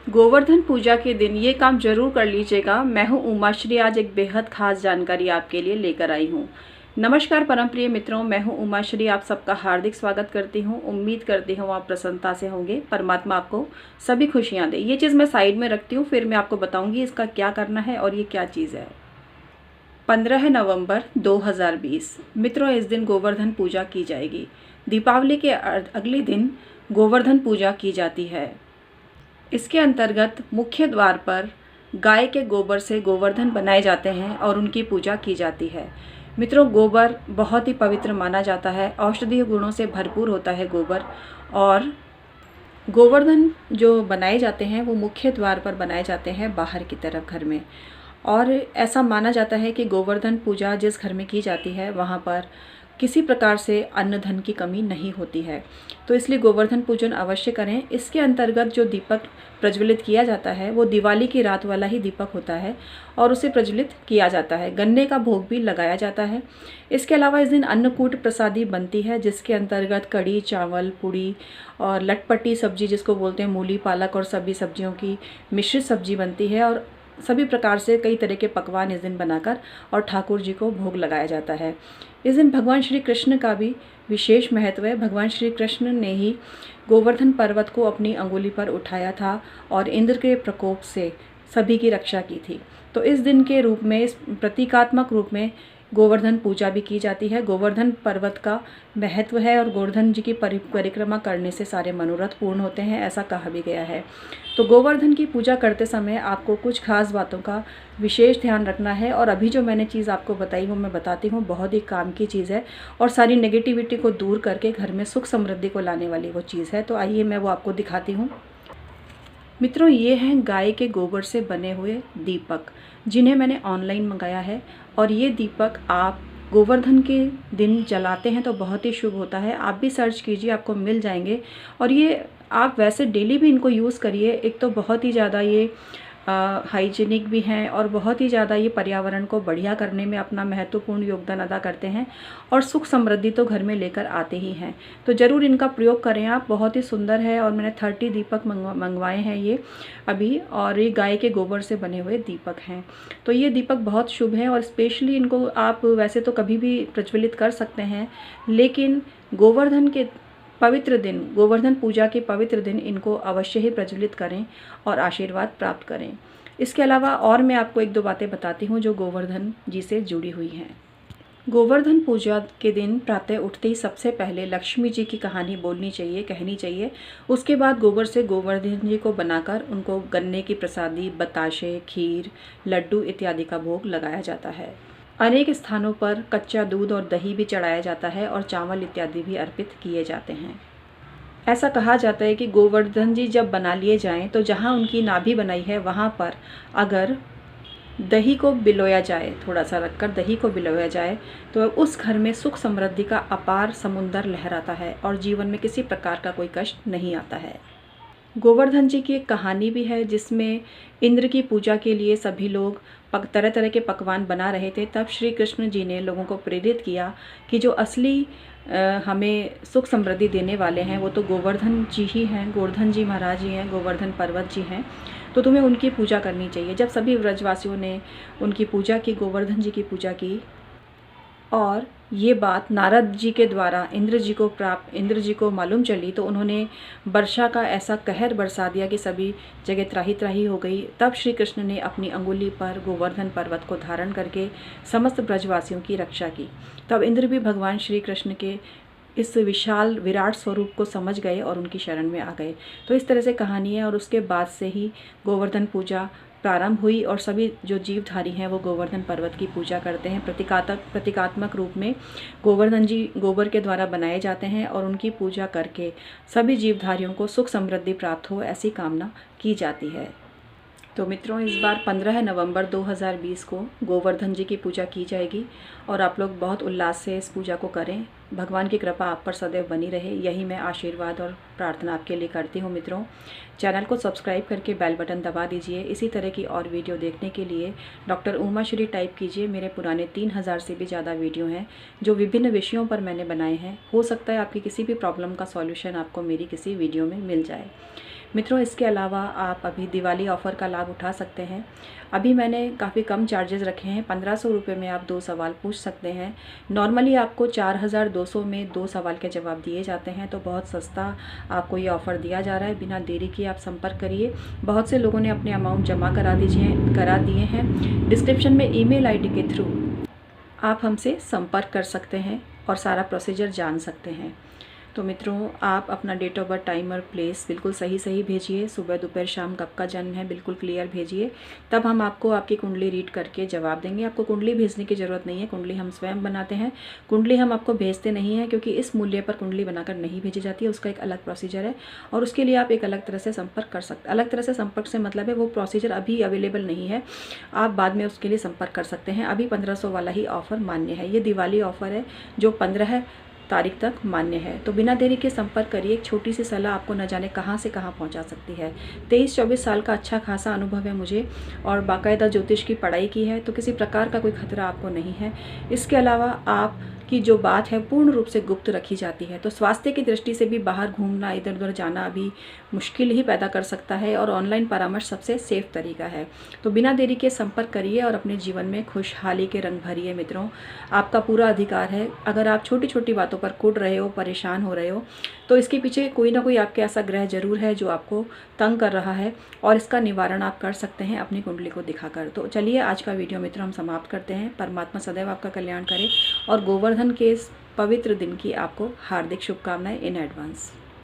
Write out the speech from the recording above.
गोवर्धन पूजा के दिन ये काम जरूर कर लीजिएगा। मैं हूँ उमाश्री, आज एक बेहद खास जानकारी आपके लिए लेकर आई हूँ। नमस्कार परम प्रिय मित्रों, मैं हूँ उमाश्री, आप सबका हार्दिक स्वागत करती हूँ। उम्मीद करती हूँ आप प्रसन्नता से होंगे, परमात्मा आपको सभी खुशियाँ दे। ये चीज़ मैं साइड में रखती हूँ, फिर मैं आपको बताऊँगी इसका क्या करना है और ये क्या चीज़ है। 15 नवंबर 2020 मित्रों, इस दिन गोवर्धन पूजा की जाएगी। दीपावली के अगले दिन गोवर्धन पूजा की जाती है। इसके अंतर्गत मुख्य द्वार पर गाय के गोबर से गोवर्धन बनाए जाते हैं और उनकी पूजा की जाती है। मित्रों, गोबर बहुत ही पवित्र माना जाता है, औषधीय गुणों से भरपूर होता है गोबर। और गोवर्धन जो बनाए जाते हैं वो मुख्य द्वार पर बनाए जाते हैं, बाहर की तरफ घर में। और ऐसा माना जाता है कि गोवर्धन पूजा जिस घर में की जाती है वहाँ पर किसी प्रकार से अन्न धन की कमी नहीं होती है, तो इसलिए गोवर्धन पूजन अवश्य करें। इसके अंतर्गत जो दीपक प्रज्वलित किया जाता है वो दिवाली की रात वाला ही दीपक होता है और उसे प्रज्वलित किया जाता है। गन्ने का भोग भी लगाया जाता है। इसके अलावा इस दिन अन्नकूट प्रसादी बनती है, जिसके अंतर्गत कड़ी, चावल, पूड़ी और लटपटी सब्जी जिसको बोलते हैं, मूली, पालक और सभी सब्जियों की मिश्रित सब्जी बनती है। और सभी प्रकार से कई तरह के पकवान इस दिन बनाकर और ठाकुर जी को भोग लगाया जाता है। इस दिन भगवान श्री कृष्ण का भी विशेष महत्व है। भगवान श्री कृष्ण ने ही गोवर्धन पर्वत को अपनी अंगुली पर उठाया था और इंद्र के प्रकोप से सभी की रक्षा की थी। तो इस दिन के रूप में, इस प्रतीकात्मक रूप में गोवर्धन पूजा भी की जाती है। गोवर्धन पर्वत का महत्व है और गोवर्धन जी की परिक्रमा करने से सारे मनोरथ पूर्ण होते हैं, ऐसा कहा भी गया है। तो गोवर्धन की पूजा करते समय आपको कुछ खास बातों का विशेष ध्यान रखना है। और अभी जो मैंने चीज़ आपको बताई वो मैं बताती हूँ, बहुत ही काम की चीज़ है और सारी नेगेटिविटी को दूर करके घर में सुख समृद्धि को लाने वाली वो चीज़ है। तो आइए मैं वो आपको दिखाती हूँ। मित्रों, ये हैं गाय के गोबर से बने हुए दीपक, जिन्हें मैंने ऑनलाइन मंगाया है। और ये दीपक आप गोवर्धन के दिन जलाते हैं तो बहुत ही शुभ होता है। आप भी सर्च कीजिए, आपको मिल जाएंगे। और ये आप वैसे डेली भी इनको यूज़ करिए। एक तो बहुत ही ज़्यादा ये हाइजीनिक भी हैं और बहुत ही ज़्यादा ये पर्यावरण को बढ़िया करने में अपना महत्वपूर्ण योगदान अदा करते हैं और सुख समृद्धि तो घर में लेकर आते ही हैं। तो ज़रूर इनका प्रयोग करें आप, बहुत ही सुंदर है। और मैंने 30 दीपक मंगवाए हैं ये अभी, और ये गाय के गोबर से बने हुए दीपक हैं। तो ये दीपक बहुत शुभ है और स्पेशली इनको आप वैसे तो कभी भी प्रज्वलित कर सकते हैं, लेकिन गोवर्धन के पवित्र दिन, गोवर्धन पूजा के पवित्र दिन इनको अवश्य ही प्रज्वलित करें और आशीर्वाद प्राप्त करें। इसके अलावा और मैं आपको एक दो बातें बताती हूँ जो गोवर्धन जी से जुड़ी हुई हैं। गोवर्धन पूजा के दिन प्रातः उठते ही सबसे पहले लक्ष्मी जी की कहानी बोलनी चाहिए, कहनी चाहिए। उसके बाद गोबर से गोवर्धन जी को बनाकर उनको गन्ने की प्रसादी, बताशे, खीर, लड्डू इत्यादि का भोग लगाया जाता है। अनेक स्थानों पर कच्चा दूध और दही भी चढ़ाया जाता है और चावल इत्यादि भी अर्पित किए जाते हैं। ऐसा कहा जाता है कि गोवर्धन जी जब बना लिए जाएं तो जहां उनकी नाभि बनाई है वहां पर अगर दही को बिलोया जाए, थोड़ा सा रखकर दही को बिलोया जाए, तो उस घर में सुख समृद्धि का अपार समुंदर लहराता है और जीवन में किसी प्रकार का कोई कष्ट नहीं आता है। गोवर्धन जी की एक कहानी भी है जिसमें इंद्र की पूजा के लिए सभी लोग तरह तरह के पकवान बना रहे थे। तब श्री कृष्ण जी ने लोगों को प्रेरित किया कि जो असली हमें सुख समृद्धि देने वाले हैं वो तो गोवर्धन जी ही हैं, गोवर्धन जी महाराज ही हैं, गोवर्धन पर्वत जी हैं। तो तुम्हें उनकी पूजा करनी चाहिए। जब सभी व्रजवासियों ने उनकी पूजा की, गोवर्धन जी की पूजा की, और ये बात नारद जी के द्वारा इंद्र जी को मालूम चली, तो उन्होंने वर्षा का ऐसा कहर बरसा दिया कि सभी जगह त्राही त्राही हो गई। तब श्री कृष्ण ने अपनी अंगुली पर गोवर्धन पर्वत को धारण करके समस्त ब्रजवासियों की रक्षा की। तब इंद्र भी भगवान श्री कृष्ण के इस विशाल विराट स्वरूप को समझ गए और उनकी शरण में आ गए। तो इस तरह से कहानी है। और उसके बाद से ही गोवर्धन पूजा प्रारंभ हुई और सभी जो जीवधारी हैं वो गोवर्धन पर्वत की पूजा करते हैं। प्रतीकात्मक रूप में गोवर्धन जी गोबर के द्वारा बनाए जाते हैं और उनकी पूजा करके सभी जीवधारियों को सुख समृद्धि प्राप्त हो, ऐसी कामना की जाती है। तो मित्रों, इस बार 15 नवंबर 2020 को गोवर्धन जी की पूजा की जाएगी और आप लोग बहुत उल्लास से इस पूजा को करें। भगवान की कृपा आप पर सदैव बनी रहे, यही मैं आशीर्वाद और प्रार्थना आपके लिए करती हूँ। मित्रों, चैनल को सब्सक्राइब करके बेल बटन दबा दीजिए। इसी तरह की और वीडियो देखने के लिए डॉक्टर उमाश्री टाइप कीजिए। मेरे पुराने 3000 से भी ज़्यादा वीडियो हैं जो विभिन्न विषयों पर मैंने बनाए हैं। हो सकता है आपकी किसी भी प्रॉब्लम का सॉल्यूशन आपको मेरी किसी वीडियो में मिल जाए। मित्रों, इसके अलावा आप अभी दिवाली ऑफ़र का लाभ उठा सकते हैं। अभी मैंने काफ़ी कम चार्जेज़ रखे हैं, 1500 रुपये में आप 2 सवाल पूछ सकते हैं। नॉर्मली आपको 4200 में 2 सवाल के जवाब दिए जाते हैं, तो बहुत सस्ता आपको ये ऑफ़र दिया जा रहा है। बिना देरी किए आप संपर्क करिए। बहुत से लोगों ने अपने अमाउंट जमा करा दिए हैं। डिस्क्रिप्शन में ईमेल आईडी के थ्रू आप हमसे संपर्क कर सकते हैं और सारा प्रोसीजर जान सकते हैं। तो मित्रों, आप अपना डेट ऑफ बर्थ, टाइम और प्लेस बिल्कुल सही भेजिए। सुबह, दोपहर, शाम कब का जन्म है बिल्कुल क्लियर भेजिए। तब हम आपको आपकी कुंडली रीड करके जवाब देंगे। आपको कुंडली भेजने की ज़रूरत नहीं है, कुंडली हम स्वयं बनाते हैं। कुंडली हम आपको भेजते नहीं हैं, क्योंकि इस मूल्य पर कुंडली बनाकर नहीं भेजी जाती है। उसका एक अलग प्रोसीजर है और उसके लिए आप एक अलग तरह से संपर्क कर सकते। अलग तरह से संपर्क से मतलब है वो प्रोसीजर अभी अवेलेबल नहीं है, आप बाद में उसके लिए संपर्क कर सकते हैं। अभी 1500 वाला ही ऑफ़र मान्य है। ये दिवाली ऑफ़र है जो 15 तारीख तक मान्य है। तो बिना देरी के संपर्क करिए। एक छोटी सी सलाह आपको न जाने कहाँ से कहाँ पहुँचा सकती है। 23-24 साल का अच्छा खासा अनुभव है मुझे और बाकायदा ज्योतिष की पढ़ाई की है, तो किसी प्रकार का कोई खतरा आपको नहीं है। इसके अलावा आप की जो बात है पूर्ण रूप से गुप्त रखी जाती है। तो स्वास्थ्य की दृष्टि से भी बाहर घूमना, इधर उधर जाना अभी मुश्किल ही पैदा कर सकता है और ऑनलाइन परामर्श सबसे सेफ तरीका है। तो बिना देरी के संपर्क करिए और अपने जीवन में खुशहाली के रंग भरिए। मित्रों, आपका पूरा अधिकार है। अगर आप छोटी छोटी बातों पर कुढ़ रहे हो, परेशान हो रहे हो, तो इसके पीछे कोई ना कोई आपके ऐसा ग्रह जरूर है जो आपको तंग कर रहा है और इसका निवारण आप कर सकते हैं अपनी कुंडली को दिखाकर। तो चलिए आज का वीडियो मित्रों हम समाप्त करते हैं। परमात्मा सदैव आपका कल्याण करे और गोवर्धन के इस पवित्र दिन की आपको हार्दिक शुभकामनाएं इन एडवांस।